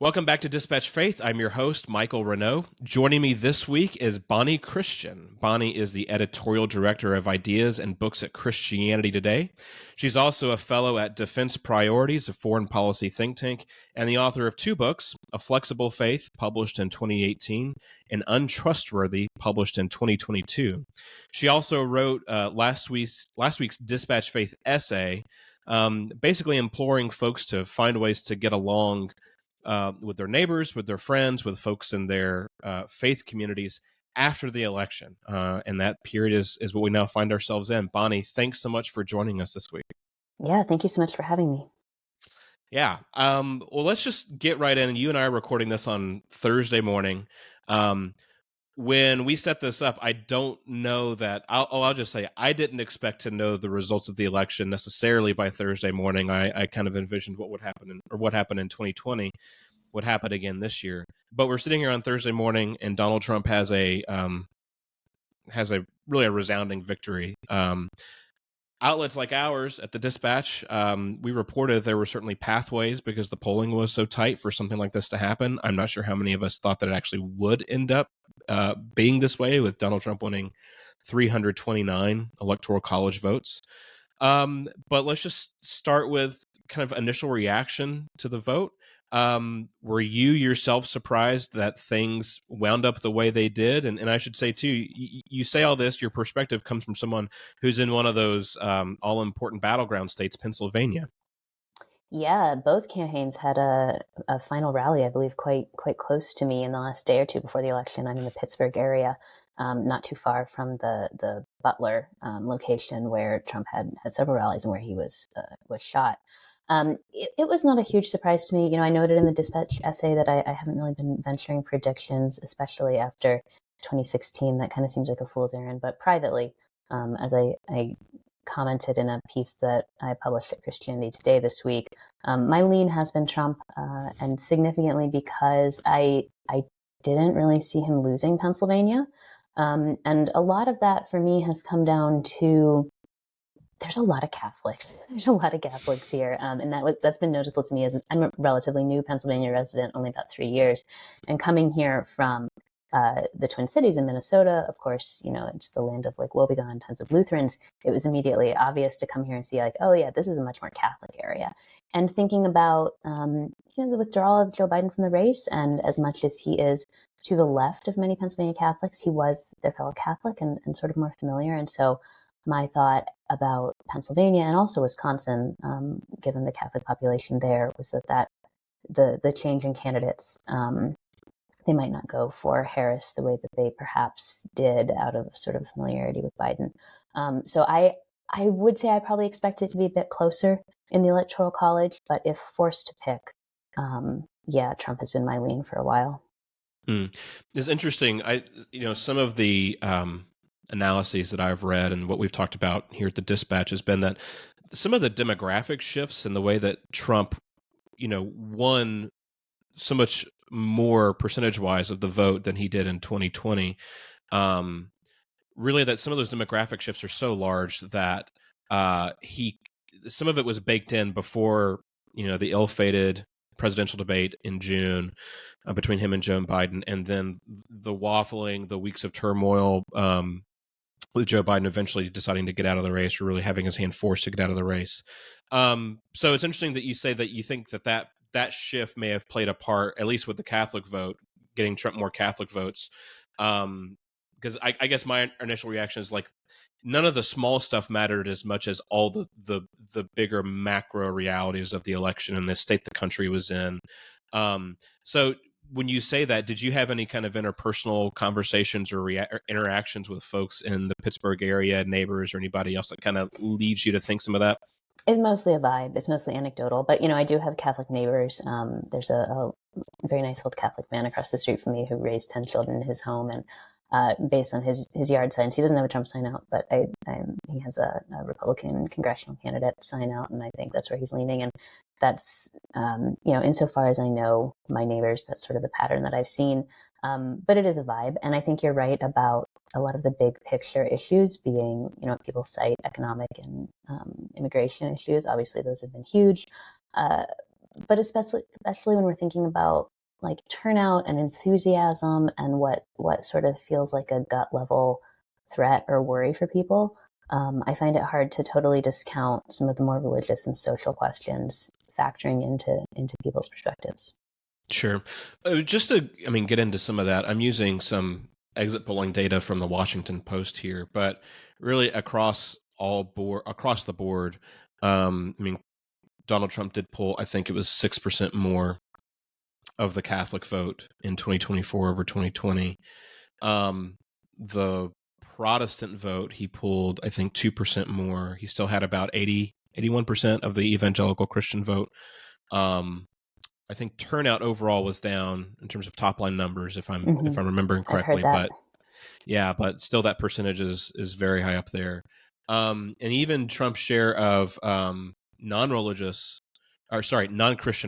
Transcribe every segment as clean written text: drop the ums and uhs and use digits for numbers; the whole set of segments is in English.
Welcome back to Dispatch Faith. I'm your host, Michael Reneau. Joining me this week is Bonnie Kristian. Bonnie is the editorial director of ideas and books at Christianity Today. She's also a fellow at Defense Priorities, a foreign policy think tank, and the author of two books, A Flexible Faith, published in 2018, and Untrustworthy, published in 2022. She also wrote last week's Dispatch Faith essay, basically imploring folks to find ways to get along with their neighbors, with their friends, with folks in their faith communities after the election. And that period is what we now find ourselves in. Bonnie, thanks so much for joining us this week. Yeah, thank you so much for having me. Yeah. Well, let's just get right in. You and I are recording this on Thursday morning. When we set this up, I don't know that I'll just say I didn't expect to know the results of the election necessarily by Thursday morning. I kind of envisioned what would happen what happened in 2020 would happen again this year. But we're sitting here on Thursday morning, and Donald Trump has a really a resounding victory. Outlets like ours at the Dispatch, we reported there were certainly pathways because the polling was so tight for something like this to happen. I'm not sure how many of us thought that it actually would end up being this way, with Donald Trump winning 329 electoral college votes. But let's just start with kind of initial reaction to the vote. Were you yourself surprised that things wound up the way they did? And I should say, too, you say all this, your perspective comes from someone who's in one of those all-important battleground states, Pennsylvania. Yeah, both campaigns had a final rally, I believe, quite close to me in the last day or two before the election. I'm in the Pittsburgh area, not too far from the Butler location where Trump had several rallies and where he was shot. It was not a huge surprise to me. You know, I noted in the Dispatch essay that I haven't really been venturing predictions, especially after 2016. That kind of seems like a fool's errand. But privately, as I commented in a piece that I published at Christianity Today this week, my lean has been Trump, and significantly because I didn't really see him losing Pennsylvania. And a lot of that for me has come down to there's a lot of Catholics. There's a lot of Catholics here, and that's been noticeable to me as I'm a relatively new Pennsylvania resident, only about 3 years, and coming here from the Twin Cities in Minnesota. Of course, you know, it's the land of like woebegone, tons of Lutherans. It was immediately obvious to come here and see like, oh yeah, this is a much more Catholic area. And thinking about the withdrawal of Joe Biden from the race, and as much as he is to the left of many Pennsylvania Catholics, he was their fellow Catholic and sort of more familiar. And so my thought about Pennsylvania and also Wisconsin, given the Catholic population there, was that the change in candidates, they might not go for Harris the way that they perhaps did out of sort of familiarity with Biden. So I would say I probably expect it to be a bit closer in the Electoral College, but if forced to pick, Trump has been my lean for a while. It's interesting. Some of the analyses that I've read and what we've talked about here at the Dispatch has been that some of the demographic shifts in the way that Trump, won so much more percentage-wise of the vote than he did in 2020. Really, that some of those demographic shifts are so large that some of it was baked in before, the ill-fated presidential debate in June between him and Joe Biden, and then the waffling, the weeks of turmoil with Joe Biden eventually deciding to get out of the race, or really having his hand forced to get out of the race. So it's interesting that you say that you think that shift may have played a part, at least with the Catholic vote, getting Trump more Catholic votes. Because I guess my initial reaction is like, none of the small stuff mattered as much as all the bigger macro realities of the election and the state the country was in. So when you say that, did you have any kind of interpersonal conversations or interactions with folks in the Pittsburgh area, neighbors, or anybody else that kind of leads you to think some of that? It's mostly a vibe. It's mostly anecdotal. But, I do have Catholic neighbors. There's a very nice old Catholic man across the street from me who raised 10 children in his home. And based on his yard signs, he doesn't have a Trump sign out, but he has a Republican congressional candidate sign out. And I think that's where he's leaning. And that's, insofar as I know my neighbors, that's sort of the pattern that I've seen. But it is a vibe. And I think you're right about a lot of the big picture issues being, people cite economic and immigration issues. Obviously, those have been huge. but especially when we're thinking about like turnout and enthusiasm and what sort of feels like a gut level threat or worry for people, I find it hard to totally discount some of the more religious and social questions factoring into people's perspectives. Sure. Just to, get into some of that, I'm using some exit polling data from the Washington Post here, but really across the board, Donald Trump did pull, I think it was 6% more of the Catholic vote in 2024 over 2020. The Protestant vote, he pulled, I think, 2% more. He still had about 81% of the evangelical Christian vote. I think turnout overall was down in terms of top line numbers, if I'm remembering I've heard correctly. that. But yeah, but still that percentage is very high up there. And even Trump's share of non-Christian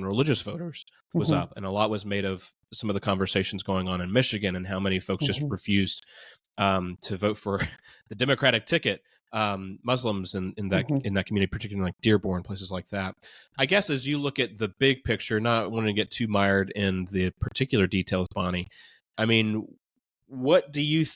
religious voters was up, and a lot was made of some of the conversations going on in Michigan and how many folks just refused to vote for the Democratic ticket. Muslims in that community, particularly like Dearborn, places like that. I guess as you look at the big picture, not wanting to get too mired in the particular details, Bonnie, I mean, what do you?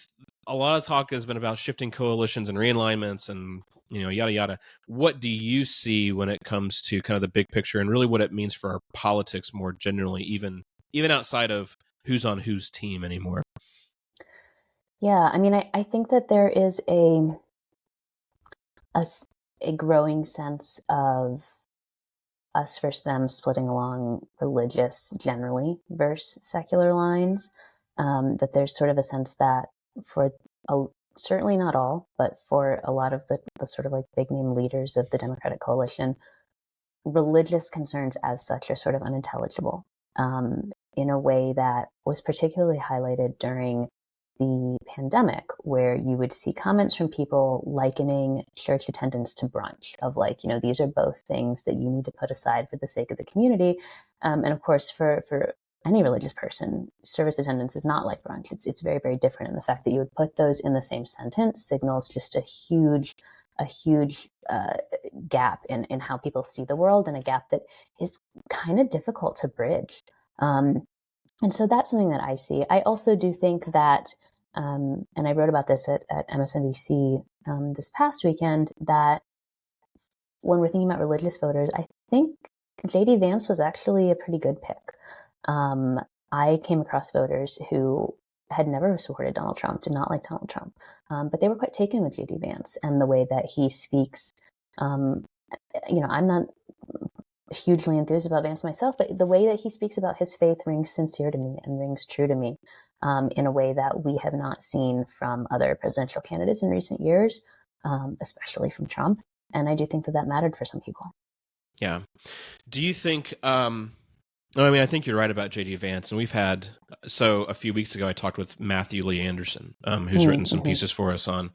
A lot of talk has been about shifting coalitions and realignments, and yada yada. What do you see when it comes to kind of the big picture and really what it means for our politics more generally, even outside of who's on whose team anymore? Yeah, I mean, I think that there is a growing sense of us versus them splitting along religious generally versus secular lines. That there's sort of a sense that for certainly not all, but for a lot of the sort of like big name leaders of the Democratic coalition, religious concerns as such are sort of unintelligible in a way that was particularly highlighted during the pandemic, where you would see comments from people likening church attendance to brunch, of like, these are both things that you need to put aside for the sake of the community. And of course, for any religious person, service attendance is not like brunch. It's very, very different. And the fact that you would put those in the same sentence signals just a huge gap in how people see the world, and a gap that is kind of difficult to bridge. And so that's something that I see. I also do think that, and I wrote about this at MSNBC this past weekend, that when we're thinking about religious voters, I think J.D. Vance was actually a pretty good pick. I came across voters who had never supported Donald Trump, did not like Donald Trump, but they were quite taken with J.D. Vance and the way that he speaks. I'm not hugely enthused about Vance myself, but the way that he speaks about his faith rings sincere to me and rings true to me in a way that we have not seen from other presidential candidates in recent years, especially from Trump. And I do think that mattered for some people. Yeah. Do you think, I think you're right about J.D. Vance, and we've had, a few weeks ago I talked with Matthew Lee Anderson, who's written some pieces for us on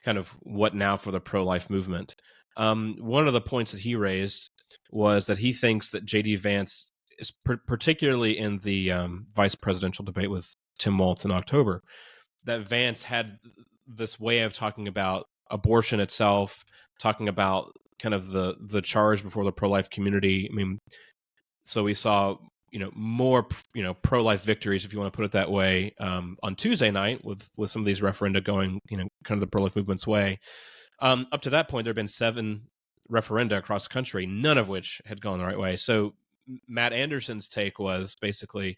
kind of what now for the pro-life movement. One of the points that he raised was that he thinks that J.D. Vance is particularly in the vice presidential debate with Tim Walz in October, that Vance had this way of talking about abortion itself, talking about kind of the charge before the pro-life community. I mean, so we saw more pro-life victories, if you want to put it that way, on Tuesday night with some of these referenda going kind of the pro-life movement's way. Up to that point, there have been 7 referenda across the country, none of which had gone the right way. So Matt Anderson's take was basically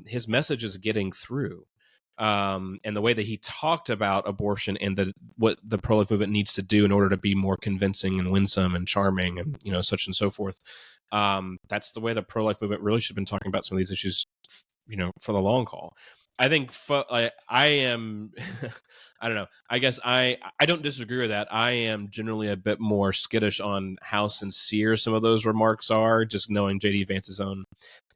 his message is getting through. And the way that he talked about abortion and what the pro-life movement needs to do in order to be more convincing and winsome and charming and such and so forth. That's the way the pro-life movement really should have been talking about some of these issues, for the long haul. I think I am, I don't know. I guess I don't disagree with that. I am generally a bit more skittish on how sincere some of those remarks are, just knowing J.D. Vance's own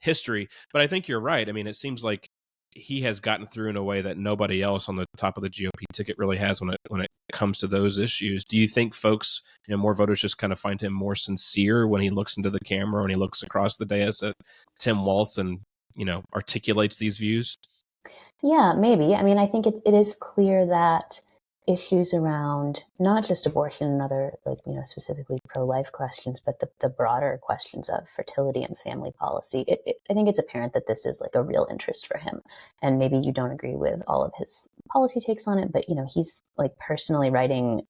history. But I think you're right. I mean, it seems like he has gotten through in a way that nobody else on the top of the GOP ticket really has when it comes to those issues. Do you think folks, more voters just kind of find him more sincere when he looks into the camera, when he looks across the dais at Tim Walz and, articulates these views? Yeah, maybe. I mean, I think it is clear that issues around not just abortion and other, like, specifically pro-life questions, but the broader questions of fertility and family policy. I think it's apparent that this is like a real interest for him. And maybe you don't agree with all of his policy takes on it, but he's like personally writing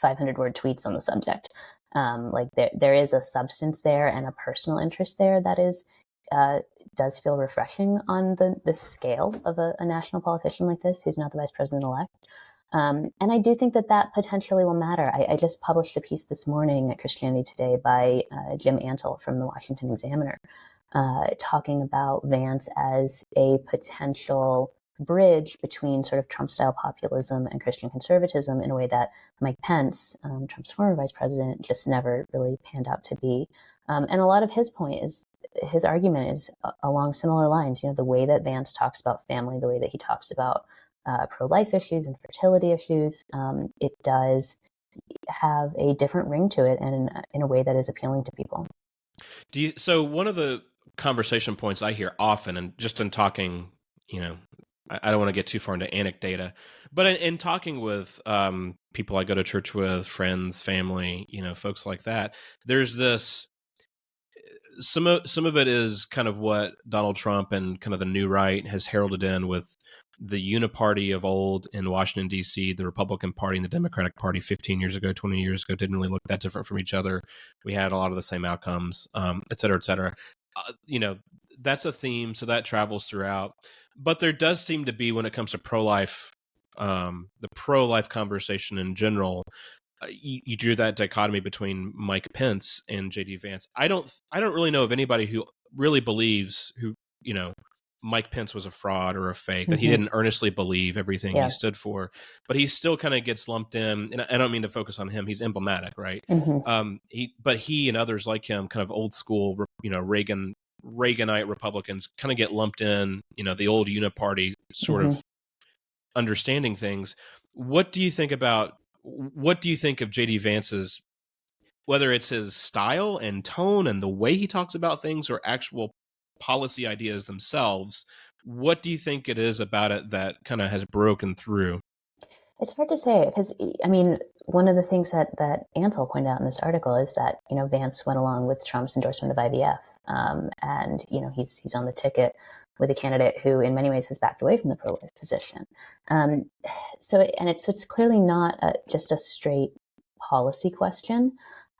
500-word tweets on the subject. Like there is a substance there and a personal interest there that is does feel refreshing on the scale of a national politician like this, who's not the vice president elect. And I do think that potentially will matter. I just published a piece this morning at Christianity Today by Jim Antle from the Washington Examiner, talking about Vance as a potential bridge between sort of Trump-style populism and Christian conservatism in a way that Mike Pence, Trump's former vice president, just never really panned out to be. And a lot of his argument is along similar lines. The way that Vance talks about family, the way that he talks about pro-life issues and fertility issues, it does have a different ring to it, and in a way that is appealing to people. So one of the conversation points I hear often, and just in talking, I don't want to get too far into anecdata, but in talking with people I go to church with, friends, family, folks like that, there's this. Some of it is kind of what Donald Trump and kind of the new right has heralded in with the uniparty of old in Washington, D.C., the Republican Party and the Democratic Party 15 years ago, 20 years ago, didn't really look that different from each other. We had a lot of the same outcomes, et cetera, et cetera. That's a theme, so that travels throughout. But there does seem to be, when it comes to pro-life, the pro-life conversation in general, you drew that dichotomy between Mike Pence and J.D. Vance. I don't really know of anybody who really believes Mike Pence was a fraud or a fake, that he didn't earnestly believe everything he stood for, but he still kind of gets lumped in. And I don't mean to focus on him. He's emblematic, right? He and others like him, kind of old school, Reaganite Republicans, kind of get lumped in, the old uniparty sort of understanding things. What do you think of J.D. Vance's, whether it's his style and tone and the way he talks about things or actual policy ideas themselves? What do you think it is about it that kind of has broken through? It's hard to say, because one of the things that Antle pointed out in this article is that Vance went along with Trump's endorsement of IVF, and he's on the ticket with a candidate who in many ways has backed away from the pro-life position. So it's clearly not just a straight policy question.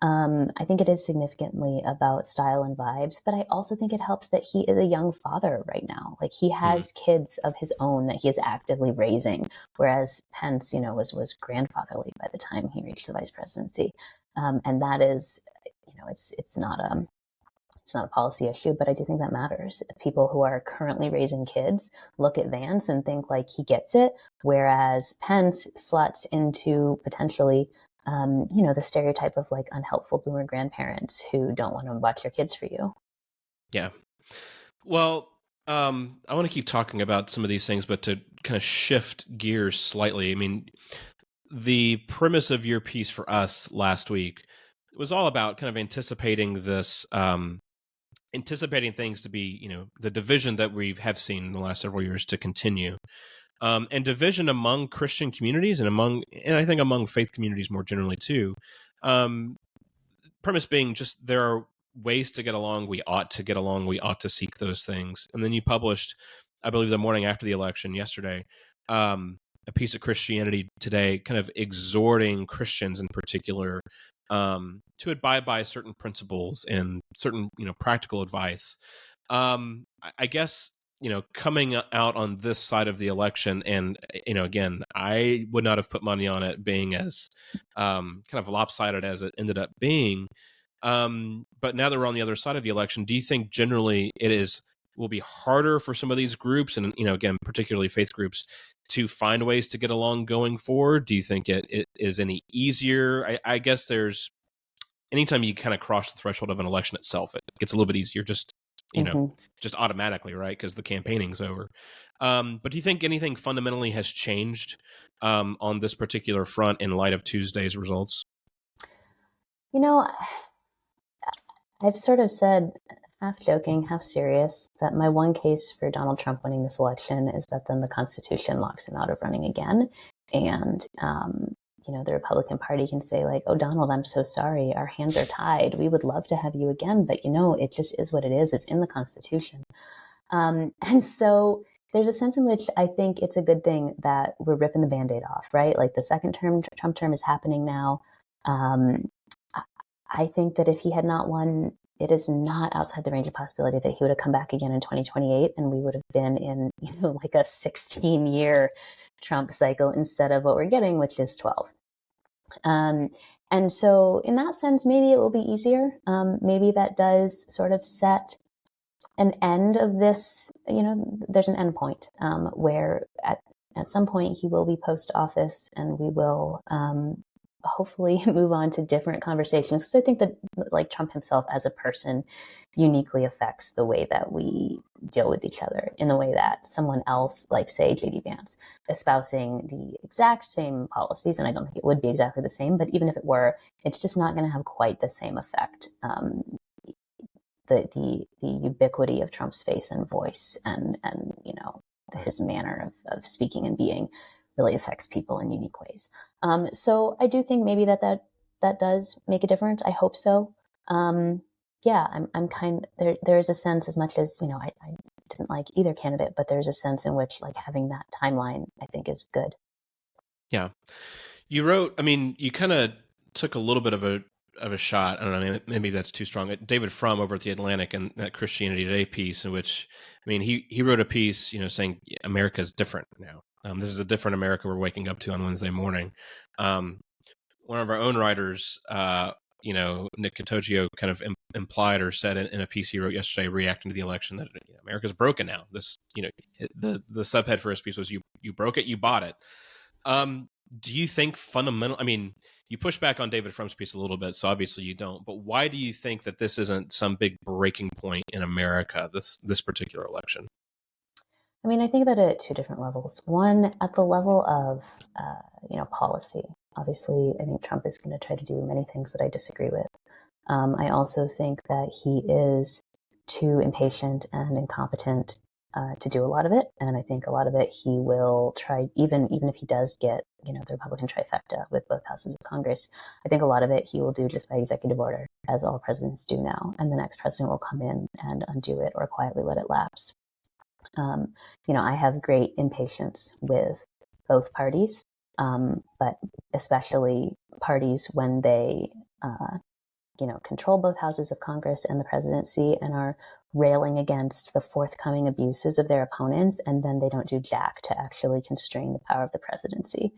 I think it is significantly about style and vibes, but I also think it helps that he is a young father right now. Like, he has kids of his own that he is actively raising, whereas Pence, was grandfatherly by the time he reached the vice presidency. And that is, it's not a policy issue, but I do think that matters. People who are currently raising kids look at Vance and think like he gets it, whereas Pence slots into potentially the stereotype of like unhelpful boomer grandparents who don't want to watch their kids for you. Yeah. Well, I want to keep talking about some of these things, but to kind of shift gears slightly. I mean, the premise of your piece for us last week was all about kind of anticipating this, anticipating things to be, the division that we have seen in the last several years to continue. And division among Christian communities and I think among faith communities more generally too. Premise being just there are ways to get along. We ought to get along. We ought to seek those things. And then you published, I believe the morning after the election yesterday, a piece of Christianity Today kind of exhorting Christians in particular to abide by certain principles and certain, practical advice. I guess, coming out on this side of the election, and, again, I would not have put money on it being as kind of lopsided as it ended up being. But now that we're on the other side of the election, do you think generally will be harder for some of these groups, and, again, particularly faith groups, to find ways to get along going forward? Do you think it is any easier? I guess anytime you kind of cross the threshold of an election itself, it gets a little bit easier, just just automatically, right? Because the campaigning's over. But do you think anything fundamentally has changed on this particular front in light of Tuesday's results? I've sort of said, half joking, half serious, that my one case for Donald Trump winning this election is that then the Constitution locks him out of running again. And, the Republican Party can say like, oh, Donald, I'm so sorry. Our hands are tied. We would love to have you again, but it just is what it is. It's in the Constitution. And so there's a sense in which I think it's a good thing that we're ripping the Band-Aid off, right? Like the second Trump term is happening now. I think that if he had not won, it is not outside the range of possibility that he would have come back again in 2028 and we would have been in, like a 16-year Trump cycle instead of what we're getting, which is 12. And so in that sense, maybe it will be easier. Maybe that does sort of set an end of this, there's an end point where at some point he will be post office and we will hopefully move on to different conversations. Because I think that like Trump himself as a person uniquely affects the way that we deal with each other in the way that someone else, like say JD Vance, espousing the exact same policies, and I don't think it would be exactly the same, but even if it were, it's just not going to have quite the same effect. The ubiquity of Trump's face and voice and his manner of speaking and being really affects people in unique ways. So I do think maybe that does make a difference. I hope so. Yeah, I'm kind there is a sense, as much as I didn't like either candidate, but there's a sense in which like having that timeline I think is good. Yeah, you wrote. I mean, you kind of took a little bit of a shot. I don't know. Maybe that's too strong. David Frum over at the Atlantic and that Christianity Today piece, in which he wrote a piece, saying America is different now. This is a different America we're waking up to on Wednesday morning. One of our own writers, Nick Catoggio, kind of implied or said in a piece he wrote yesterday, reacting to the election, that America's broken now. This, the subhead for his piece was "You broke it, you bought it." Do you think fundamental? I mean, you push back on David Frum's piece a little bit, so obviously you don't. But why do you think that this isn't some big breaking point in America, this particular election? I mean, I think about it at two different levels. One, at the level of, policy. Obviously, I think Trump is going to try to do many things that I disagree with. I also think that he is too impatient and incompetent to do a lot of it. And I think a lot of it he will try, even if he does get, the Republican trifecta with both houses of Congress, I think a lot of it he will do just by executive order, as all presidents do now. And the next president will come in and undo it or quietly let it lapse. I have great impatience with both parties, but especially parties when they, control both houses of Congress and the presidency and are railing against the forthcoming abuses of their opponents, and then they don't do jack to actually constrain the power of the presidency.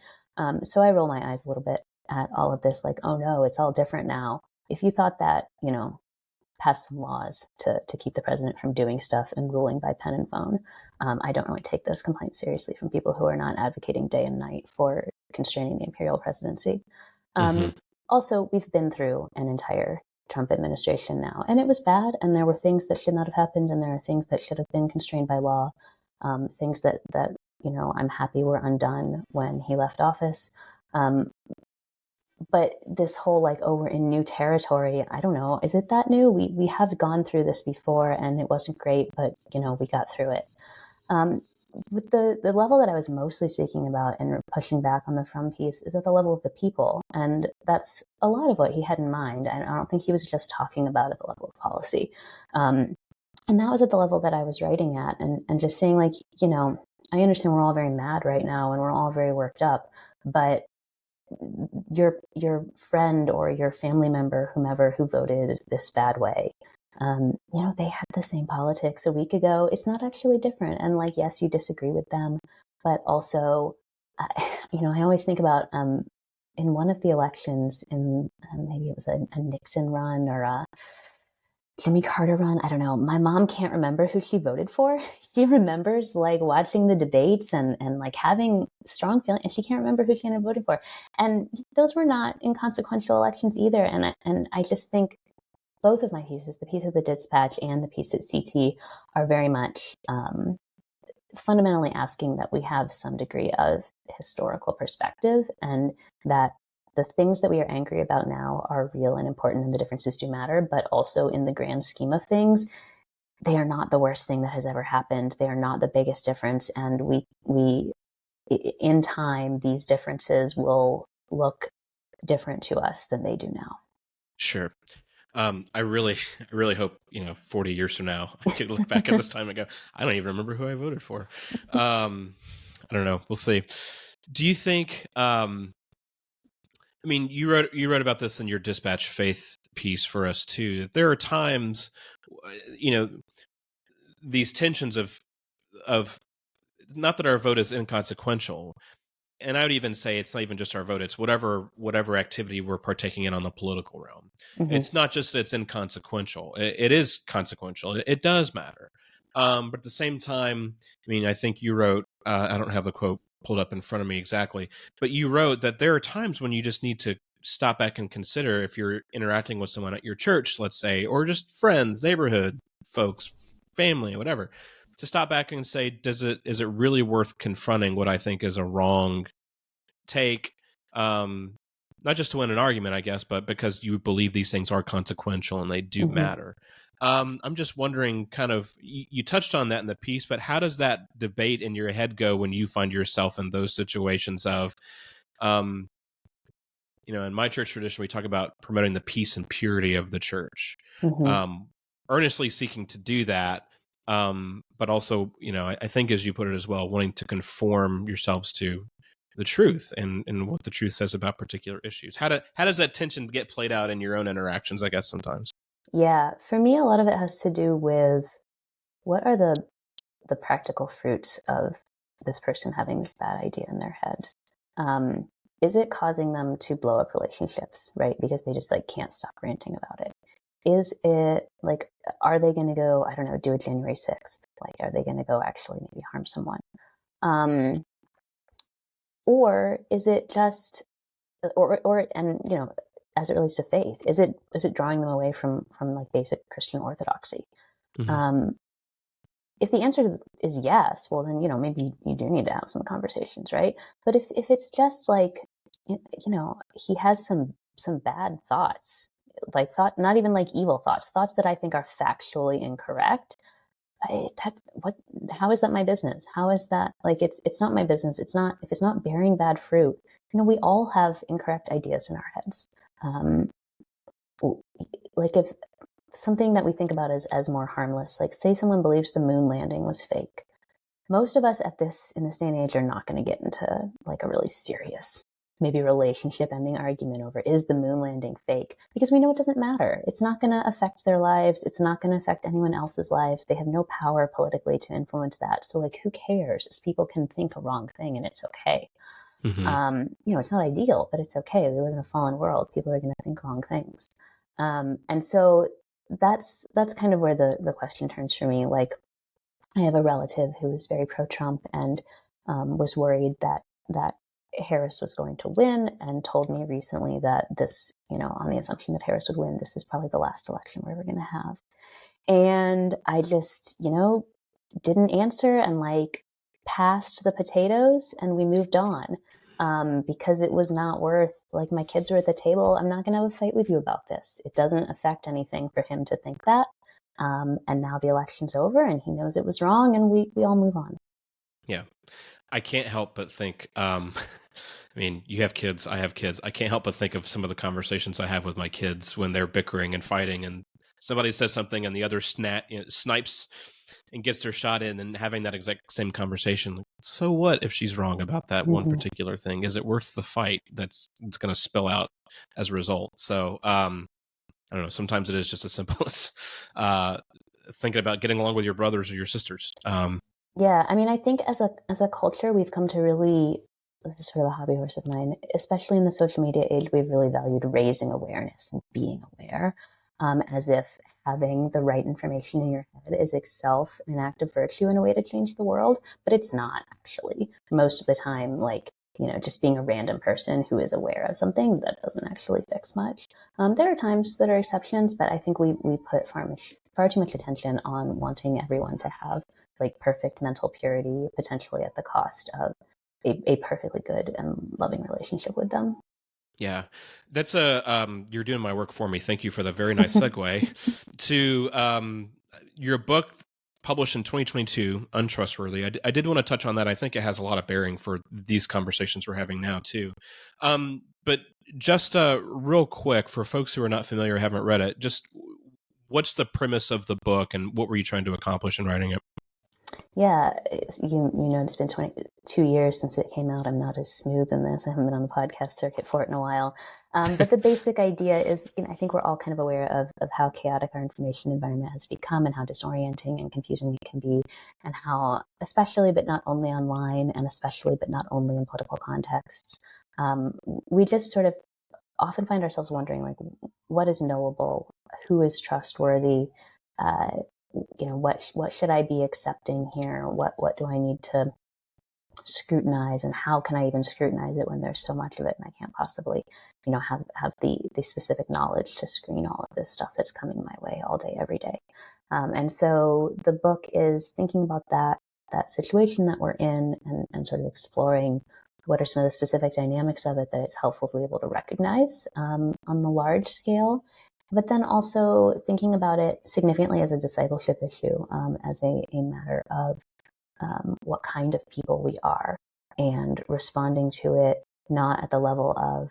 So I roll my eyes a little bit at all of this, like, oh no, it's all different now. If you thought that, pass some laws to keep the president from doing stuff and ruling by pen and phone. I don't really take those complaints seriously from people who are not advocating day and night for constraining the imperial presidency. Also, we've been through an entire Trump administration now, and it was bad, and there were things that should not have happened, and there are things that should have been constrained by law, things that I'm happy were undone when he left office. But this whole like, oh, we're in new territory, I don't know, is it that new? We have gone through this before and it wasn't great, but we got through it. With the level that I was mostly speaking about and pushing back on the Frum piece is at the level of the people. And that's a lot of what he had in mind. I don't think he was just talking about at the level of policy. And that was at the level that I was writing at, and just saying like, I understand we're all very mad right now and we're all very worked up, but your friend or your family member, whomever, who voted this bad way, they had the same politics a week ago. It's not actually different. And like, yes, you disagree with them, but also, I always think about in one of the elections, in maybe it was a Nixon run or a Jimmy Carter run, I don't know. My mom can't remember who she voted for. She remembers like watching the debates and like having strong feeling, and she can't remember who she ended up voting for. And those were not inconsequential elections either. And I just think both of my pieces, the piece of the Dispatch and the piece at CT, are very much fundamentally asking that we have some degree of historical perspective, and that the things that we are angry about now are real and important and the differences do matter, but also in the grand scheme of things, they are not the worst thing that has ever happened. They are not the biggest difference. And we in time, these differences will look different to us than they do now. Sure. I really hope 40 years from now I could look back at this time and go, I don't even remember who I voted for. I don't know. We'll see. Do you think? I mean, you wrote about this in your Dispatch Faith piece for us too. There are times, these tensions of not that our vote is inconsequential, and I would even say it's not even just our vote; it's whatever activity we're partaking in on the political realm. Mm-hmm. It's not just that it's inconsequential; it is consequential. It does matter. But at the same time, I mean, I think you wrote. I don't have the quote pulled up in front of me exactly, but you wrote that there are times when you just need to stop back and consider if you're interacting with someone at your church, let's say, or just friends, neighborhood folks, family, whatever, to stop back and say, is it really worth confronting what I think is a wrong take, not just to win an argument, I guess, but because you believe these things are consequential and they do Mm-hmm. matter. I'm just wondering, kind of, you touched on that in the piece, but how does that debate in your head go when you find yourself in those situations of, in my church tradition, we talk about promoting the peace and purity of the church, Mm-hmm. earnestly seeking to do that. But also, I think, as you put it as well, wanting to conform yourselves to the truth and what the truth says about particular issues. How does that tension get played out in your own interactions, I guess, sometimes? Yeah, for me, a lot of it has to do with what are the practical fruits of this person having this bad idea in their heads. Is it causing them to blow up relationships, right? Because they just like can't stop ranting about it. Is it like, are they going to go, I don't know, do a January 6th? Like, are they going to go actually maybe harm someone? Or is it just, and as it relates to faith, is it drawing them away from like basic Christian orthodoxy? Mm-hmm. If the answer is yes, well then maybe you do need to have some conversations, right? But if it's just like he has some bad thoughts, like not even like evil thoughts that I think are factually incorrect. How is that my business? How is that, like, it's not my business. It's not, if it's not bearing bad fruit. We all have incorrect ideas in our heads. Like, if something that we think about as more harmless, like say someone believes the moon landing was fake, most of us in this day and age are not going to get into like a really serious, maybe relationship ending argument over, is the moon landing fake? Because we know it doesn't matter. It's not going to affect their lives. It's not going to affect anyone else's lives. They have no power politically to influence that. So like, who cares? People can think a wrong thing and it's okay. Mm-hmm. It's not ideal, but it's okay. We live in a fallen world. People are going to think wrong things. And so that's kind of where the question turns for me. Like, I have a relative who was very pro-Trump and was worried that Harris was going to win, and told me recently that this, on the assumption that Harris would win, this is probably the last election we're ever going to have. And I just, didn't answer and like passed the potatoes and we moved on. Because it was not worth, like, my kids were at the table. I'm not going to have a fight with you about this. It doesn't affect anything for him to think that. And now the election's over and he knows it was wrong, and we all move on. Yeah. I can't help but think, I mean, you have kids, I have kids. I can't help but think of some of the conversations I have with my kids when they're bickering and fighting, and somebody says something and the other snipes and gets their shot in, and having that exact same conversation. Like, so what if she's wrong about that one Mm-hmm. particular thing? Is it worth the fight that's going to spill out as a result? So, I don't know. Sometimes it is just as simple as thinking about getting along with your brothers or your sisters. Yeah, I mean, I think as a culture, we've come to really, this is sort of a hobby horse of mine, especially in the social media age, we've really valued raising awareness and being aware, as if having the right information in your head is itself an act of virtue and a way to change the world, but it's not actually. Most of the time, like, just being a random person who is aware of something, that doesn't actually fix much. There are times that are exceptions, but I think we put far too much attention on wanting everyone to have like perfect mental purity, potentially at the cost of a perfectly good and loving relationship with them. Yeah, that's you're doing my work for me. Thank you for the very nice segue to your book. published in 2022, Untrustworthy. I did want to touch on that. I think it has a lot of bearing for these conversations we're having now, too. But just real quick, for folks who are not familiar or haven't read it, just what's the premise of the book and what were you trying to accomplish in writing it? Yeah, you know, it's been 22 years since it came out. I'm not as smooth in this. I haven't been on the podcast circuit for it in a while. But the basic idea is, you know, I think we're all kind of aware of how chaotic our information environment has become and how disorienting and confusing it can be, and how, especially but not only online, and especially but not only in political contexts, we just sort of often find ourselves wondering, like, what is knowable, who is trustworthy, uh, you know, what should I be accepting here? What do I need to scrutinize, and how can I even scrutinize it when there's so much of it and I can't possibly, you know, have the specific knowledge to screen all of this stuff that's coming my way all day, every day. And so the book is thinking about that situation that we're in, and sort of exploring what are some of the specific dynamics of it that it's helpful to be able to recognize on the large scale, but then also thinking about it significantly as a discipleship issue, as a matter of what kind of people we are, and responding to it not at the level of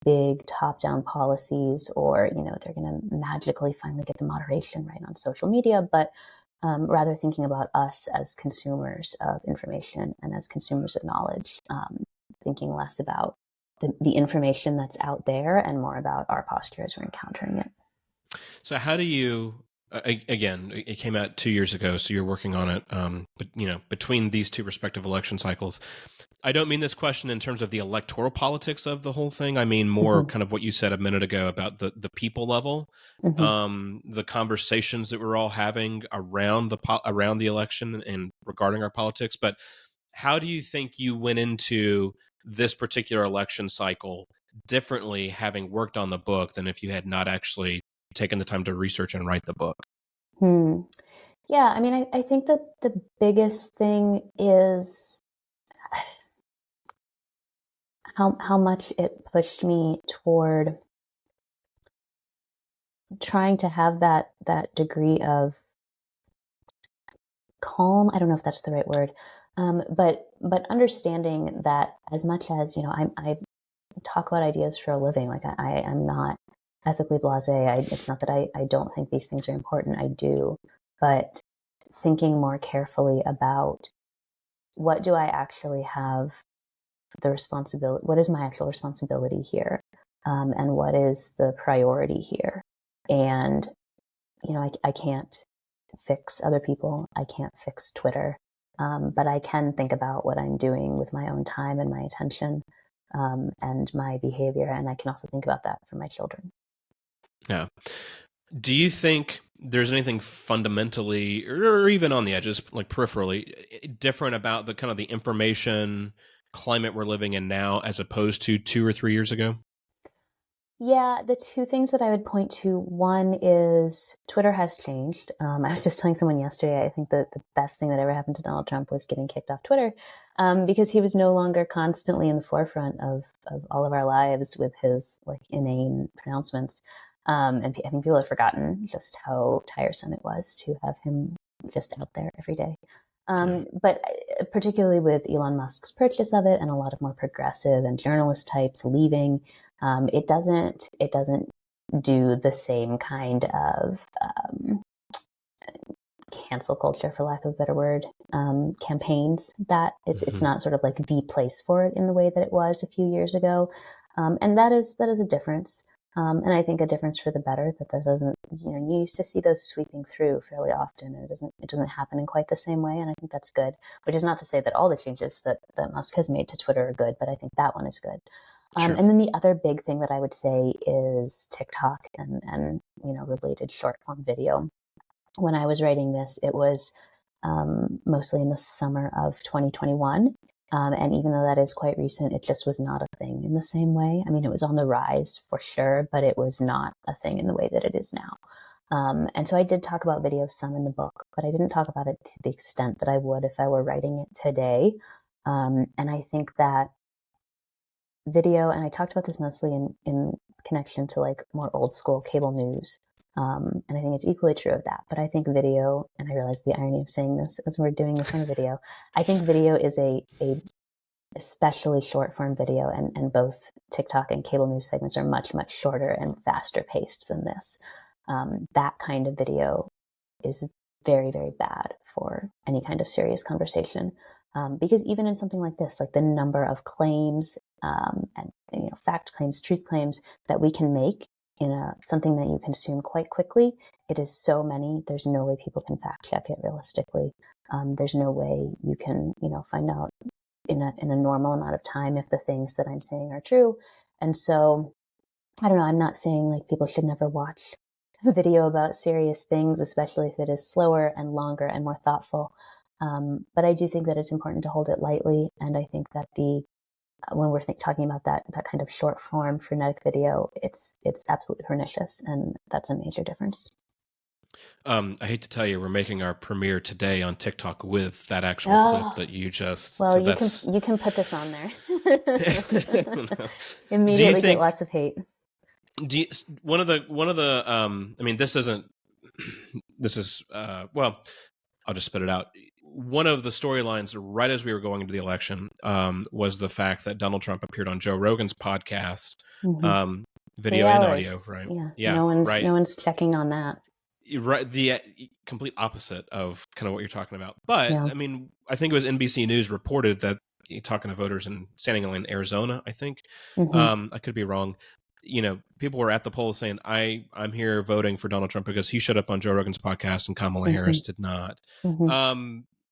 big top-down policies, or, you know, they're going to magically finally get the moderation right on social media, but rather thinking about us as consumers of information and as consumers of knowledge, thinking less about the information that's out there and more about our posture as we're encountering it. So how do you, again, it came out 2 years ago, so you're working on it, but, you know, between these two respective election cycles. I don't mean this question in terms of the electoral politics of the whole thing. I mean more kind of what you said a minute ago about the people level, the conversations that we're all having around the election and regarding our politics. But how do you think you went into this particular election cycle differently, having worked on the book, than if you had not actually taken the time to research and write the book? Yeah, I mean, I think that the biggest thing is how much it pushed me toward trying to have that degree of calm. I don't know if that's the right word, but understanding that, as much as, you know, I talk about ideas for a living. Like, I'm not ethically blasé. It's not that I don't think these things are important. I do, but thinking more carefully about what do I actually have the responsibility, what is my actual responsibility here, and what is the priority here. And, you know, I can't fix other people. I can't fix Twitter. But I can think about what I'm doing with my own time and my attention, and my behavior. And I can also think about that for my children. Yeah. Do you think there's anything fundamentally, or even on the edges, like peripherally, different about the kind of the information climate we're living in now as opposed to 2 or 3 years ago? Yeah, the two things that I would point to, one is Twitter has changed. I was just telling someone yesterday, I think that the best thing that ever happened to Donald Trump was getting kicked off Twitter, because he was no longer constantly in the forefront of all of our lives with his, like, inane pronouncements. And I think people have forgotten just how tiresome it was to have him just out there every day. But particularly with Elon Musk's purchase of it and a lot of more progressive and journalist types leaving, it doesn't do the same kind of cancel culture, for lack of a better word, campaigns. That it's not sort of like the place for it in the way that it was a few years ago, and that is a difference. And I think a difference for the better, that doesn't, you know, you used to see those sweeping through fairly often, and it doesn't happen in quite the same way. And I think that's good, which is not to say that all the changes that Musk has made to Twitter are good, but I think that one is good. Sure. And then the other big thing that I would say is TikTok and you know, related short form video. When I was writing this, it was mostly in the summer of 2021. And even though that is quite recent, it just was not a thing in the same way. I mean, it was on the rise for sure, but it was not a thing in the way that it is now. And so I did talk about video some in the book, but I didn't talk about it to the extent that I would if I were writing it today. And I think that video, and I talked about this mostly in connection to, like, more old school cable news, And I think it's equally true of that. But I think video, and I realize the irony of saying this as we're doing this on a video, I think video is a especially short form video, and both TikTok and cable news segments are much, much shorter and faster paced than this. That kind of video is very, very bad for any kind of serious conversation. Because even in something like this, like the number of claims and fact claims, truth claims that we can make in something that you consume quite quickly, it is so many. There's no way people can fact check it realistically. There's no way you can find out in a normal amount of time if the things that I'm saying are true. And so I don't know, I'm not saying like people should never watch a video about serious things, especially if it is slower and longer and more thoughtful. But I do think that it's important to hold it lightly. And I think that when we're talking about that kind of short form frenetic video, it's absolutely pernicious, and that's a major difference. I hate to tell you, we're making our premiere today on TikTok with that actual clip that you just. Well, so you can put this on there. No. Immediately get lots of hate. One of the I mean, this is well, I'll just spit it out. One of the storylines right as we were going into the election was the fact that Donald Trump appeared on Joe Rogan's podcast, video and audio, right? Yeah. No one's checking on that. Right, the complete opposite of kind of what you're talking about. But I mean, I think it was NBC News reported that, talking to voters in Arizona, I think, I could be wrong. People were at the polls saying, I'm here voting for Donald Trump because he showed up on Joe Rogan's podcast and Kamala Harris did not.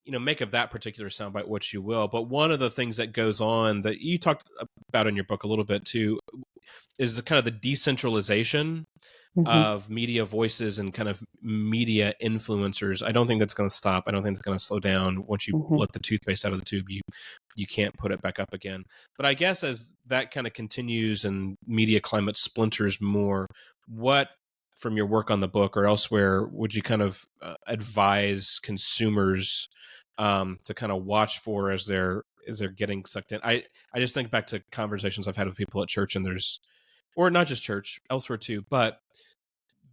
Make of that particular soundbite what you will. But one of the things that goes on that you talked about in your book a little bit too is the kind of the decentralization of media voices and kind of media influencers. I don't think that's going to stop. I don't think it's going to slow down. Once you let the toothpaste out of the tube, you can't put it back up again. But I guess as that kind of continues and media climate splinters more, what from your work on the book or elsewhere would you kind of advise consumers to kind of watch for as they're getting sucked in? I just think back to conversations I've had with people at church, and or not just church, elsewhere too, but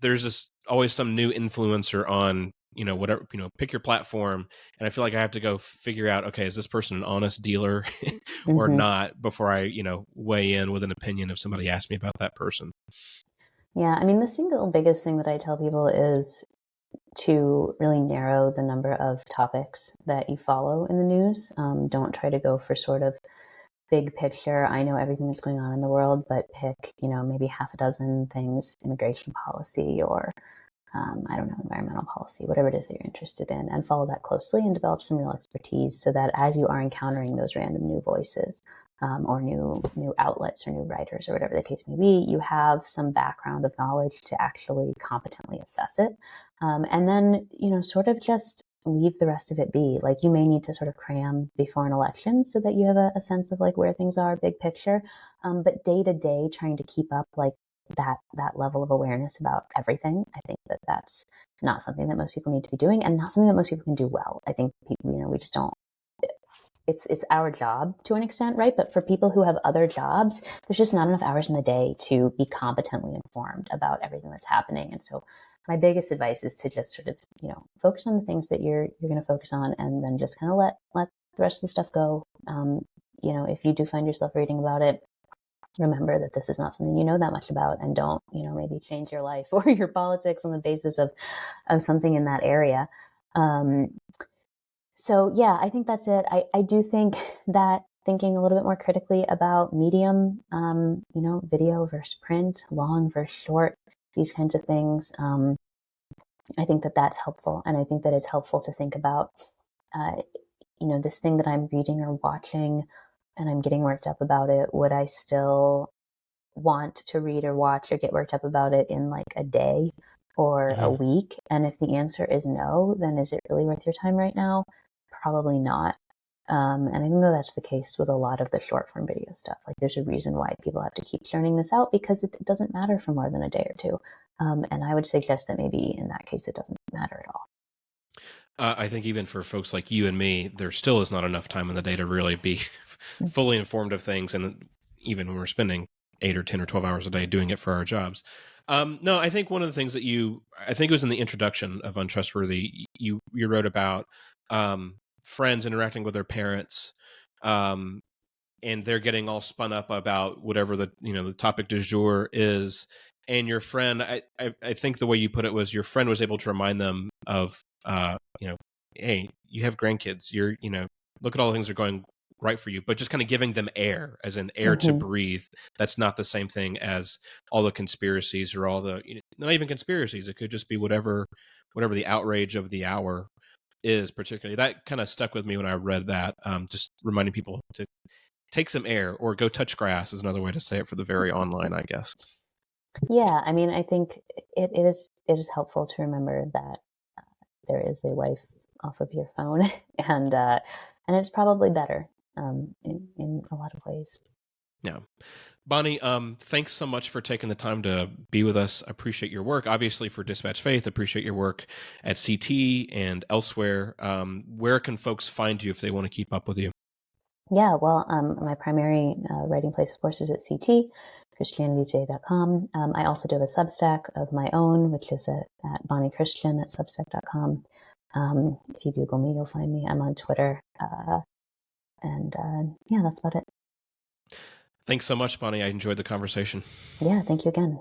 there's always some new influencer on, whatever, pick your platform. And I feel like I have to go figure out, okay, is this person an honest dealer or not before I, weigh in with an opinion if somebody asks me about that person. Yeah. I mean, the single biggest thing that I tell people is to really narrow the number of topics that you follow in the news. Don't try to go for sort of big picture, I know everything that's going on in the world, but pick, maybe half a dozen things, immigration policy or, I don't know, environmental policy, whatever it is that you're interested in, and follow that closely and develop some real expertise so that as you are encountering those random new voices or new outlets or new writers or whatever the case may be, you have some background of knowledge to actually competently assess it. And then, sort of just leave the rest of it be. Like, you may need to sort of cram before an election so that you have a sense of like where things are, big picture. But day to day, trying to keep up like that level of awareness about everything, I think that that's not something that most people need to be doing, and not something that most people can do well. I think people, we just don't. It's our job to an extent, right? But for people who have other jobs, there's just not enough hours in the day to be competently informed about everything that's happening. And so my biggest advice is to just sort of, focus on the things that you're going to focus on, and then just kind of let the rest of the stuff go. If you do find yourself reading about it, remember that this is not something you know that much about, and don't, maybe change your life or your politics on the basis of something in that area. So yeah, I think that's it. I do think that thinking a little bit more critically about medium, video versus print, long versus short, these kinds of things. I think that that's helpful. And I think that it's helpful to think about, this thing that I'm reading or watching and I'm getting worked up about it. Would I still want to read or watch or get worked up about it in like a day or a week? And if the answer is no, then is it really worth your time right now? Probably not. And I think that that's the case with a lot of the short form video stuff. Like, there's a reason why people have to keep churning this out, because it doesn't matter for more than a day or two. And I would suggest that maybe in that case, it doesn't matter at all. I think even for folks like you and me, there still is not enough time in the day to really be fully informed of things. And even when we're spending 8 or 10 or 12 hours a day doing it for our jobs. No, I think one of the things that I think it was in the introduction of Untrustworthy, you wrote about friends interacting with their parents, um, and they're getting all spun up about whatever the topic du jour is. And your friend, I think the way you put it was your friend was able to remind them of, hey, you have grandkids. Look at all the things that are going right for you, but just kind of giving them air, as in air to breathe. That's not the same thing as all the conspiracies or all the, not even conspiracies. It could just be whatever the outrage of the hour is. Particularly, that kind of stuck with me when I read that. Just reminding people to take some air or go touch grass is another way to say it for the very online, I guess. Yeah, I mean, I think it is helpful to remember that there is a life off of your phone, and it's probably better in a lot of ways. Yeah. Bonnie, thanks so much for taking the time to be with us. I appreciate your work, obviously, for Dispatch Faith. I appreciate your work at CT and elsewhere. Where can folks find you if they want to keep up with you? Yeah, well, my primary writing place, of course, is at CT, christianitytoday.com. I also do have a Substack of my own, which is at Bonnie Kristian at substack.com. If you Google me, you'll find me. I'm on Twitter. And yeah, that's about it. Thanks so much, Bonnie. I enjoyed the conversation. Yeah, thank you again.